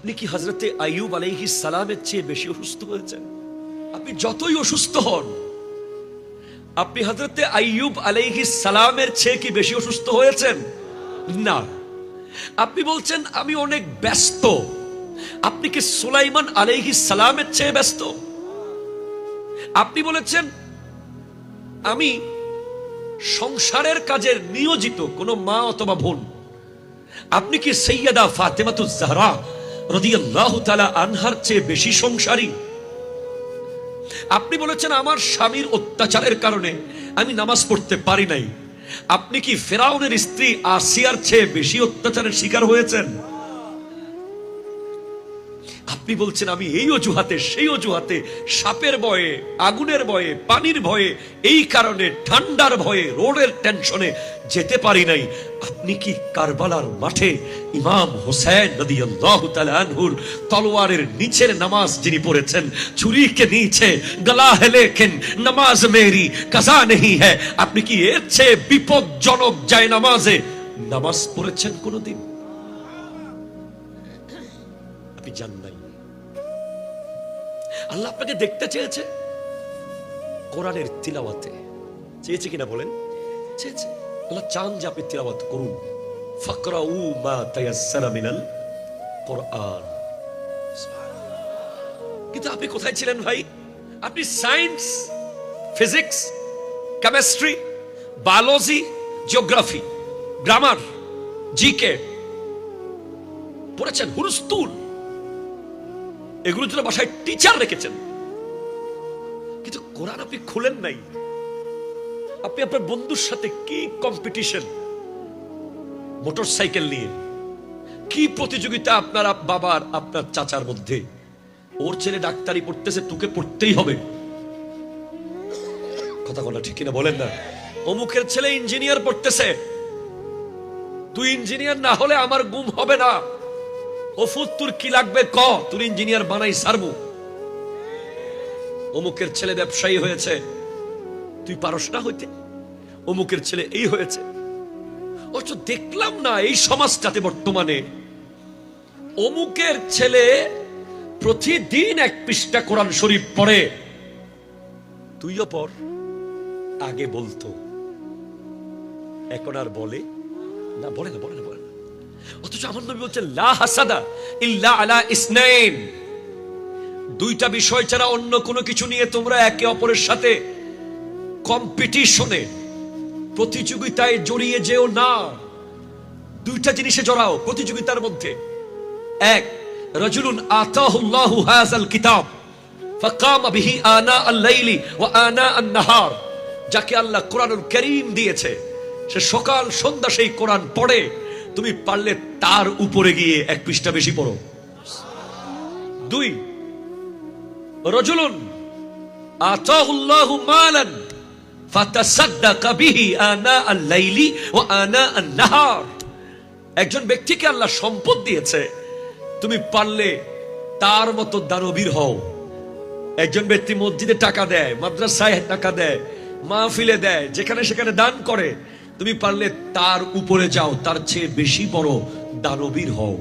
আপনি কি হযরতে আইয়ুব আলাইহিস সালামের চেয়ে বেশি অসুস্থ হয়েছেন? আপনি যতই অসুস্থ হন, আপনি হযরতে আইয়ুব আলাইহিস সালামের চেয়ে কি বেশি অসুস্থ হয়েছেন? না। আপনি বলছেন আমি অনেক ব্যস্ত। আপনি কি সুলাইমান আলাইহিস সালামের চেয়ে ব্যস্ত? আপনি বলেছেন আমি সংসারের কাজে নিয়োজিত কোন মা অথবা বোন। আপনি কি সাইয়্যিদা ফাতেমাতুজ জাহরা রাদিয়াল্লাহু তাআলা আনহার চেয়ে বেশি সংসারী? আপনি বলেছেন আমার স্বামীর অত্যাচারের কারণে আমি নামাজ পড়তে পারি নাই। আপনি কি ফেরাউনের স্ত্রী আসিয়ার চেয়ে বেশি অত্যাচারের শিকার হয়েছেন? আপনি বলছেন আমি এই অজুহাতে সেই অজুহাতে, সাপের ভয়ে, আগুনের ভয়ে, পানির ভয়ে, এই কারণে ঠান্ডার ভয়ে, রোডের টেনশনে যেতে পারি নাই। আপনি কি কারবালার মাঠে ইমাম হোসেন রাদিয়াল্লাহু তাআলা আনহুর তলোয়ারের নিচের নামাজ যিনি পড়েছেন, ছুরি কে নিচে গলা है लेकिन नमाज मेरी कज़ा नहीं है, আপনি কি এর চেয়ে বিপজ্জনক যায় নামাজে নামাজ পড়েছেন কোনদিন? আপনি জান নাই। আল্লাহ আপনাকে দেখতে চেয়েছে কোরআনের তিলাওয়াতে। চেয়েছে কিনা বলেন? চেয়েছে। আল্লাহ চান যে আপনি তিলাওয়াত করুন। ফাকরাউ মা তায়াসসারা মিনাল কোরআন। কিন্তু আপনি কোথায় ছিলেন ভাই? আপনি science, physics, chemistry, biology, geography, grammar, GK পড়েছেন হুরস্তুল। এগুলো জন্য বাসায় টিচার রেখেছেন, কিন্তু কোরআন আপনি খুলেন নাই। আপনি আপনার বন্ধুর সাথে কি কম্পিটিশন, মোটরসাইকেল নিয়ে কি প্রতিযোগিতা আপনার বাবার আপনার চাচার মধ্যে। ওর ছেলে ডাক্তারি পড়তেছে, তোকে পড়তেই হবে। কথা বলা ঠিক কিনা বলেন না? অমুকের ছেলে ইঞ্জিনিয়ার পড়তেছে, তুই ইঞ্জিনিয়ার না হলে আমার ঘুম হবে না। ওফুত তোর কি লাগবে ক, তোর ইঞ্জিনিয়ার বানাই সারবো। অমুকের ছেলে ব্যবসায়ী হয়েছে, তুই পারস না হইতে। অমুকের ছেলে এই হয়েছে। অথচ দেখলাম না এই সমাজটাতে বর্তমানে অমুকের ছেলে প্রতিদিন 1 পৃষ্ঠা কোরআন শরীফ পড়ে, তুইও পড়। আগে বলতো, এখন আর বলে না, বলে না, বলে না, বলে না। অথচ আমার নবী বলছেন লা হাসাদা ইল্লা আলা ইসনাইন, 2টা বিষয় ছাড়া অন্য কোনো কিছু নিয়ে তোমরা একে অপরের সাথে কম্পিটিশনে, প্রতিযোগিতায় জড়িয়ে যেও না। 2টা জিনিসে জড়াও প্রতিযোগিতার মধ্যে। 1, রাজুলুন আতাহুল্লাহু হাযাল কিতাব ফাকামা বিহি আনা আল-লাইলি ওয়া আনা আন-নাহার, যাকে আল্লাহ কোরআনুল কারীম দিয়েছে, সে সকাল সন্ধ্যা সেই কোরআন পড়ে। তুমি পারলে তার উপরে গিয়ে 1 পৃষ্ঠা বেশি পড়ো। 2, রাজুলুন আতাহুল্লাহু মালান ফাতাসাদদাকা বিহি আনা আল-লাইলি ওয়া আনা আন-নাহার, একজন ব্যক্তিকে আল্লাহ সম্পদ দিয়েছে, তুমি পারলে তার মতো দানবীর হও। একজন ব্যক্তি মসজিদে টাকা দেয়, মাদ্রাসায় টাকা দেয়, মাহফিলে দেয়, যেখানে সেখানে দান করে, তুমি পারলে তার উপরে যাও, তার চেয়ে বেশি বড় দানবীর হও।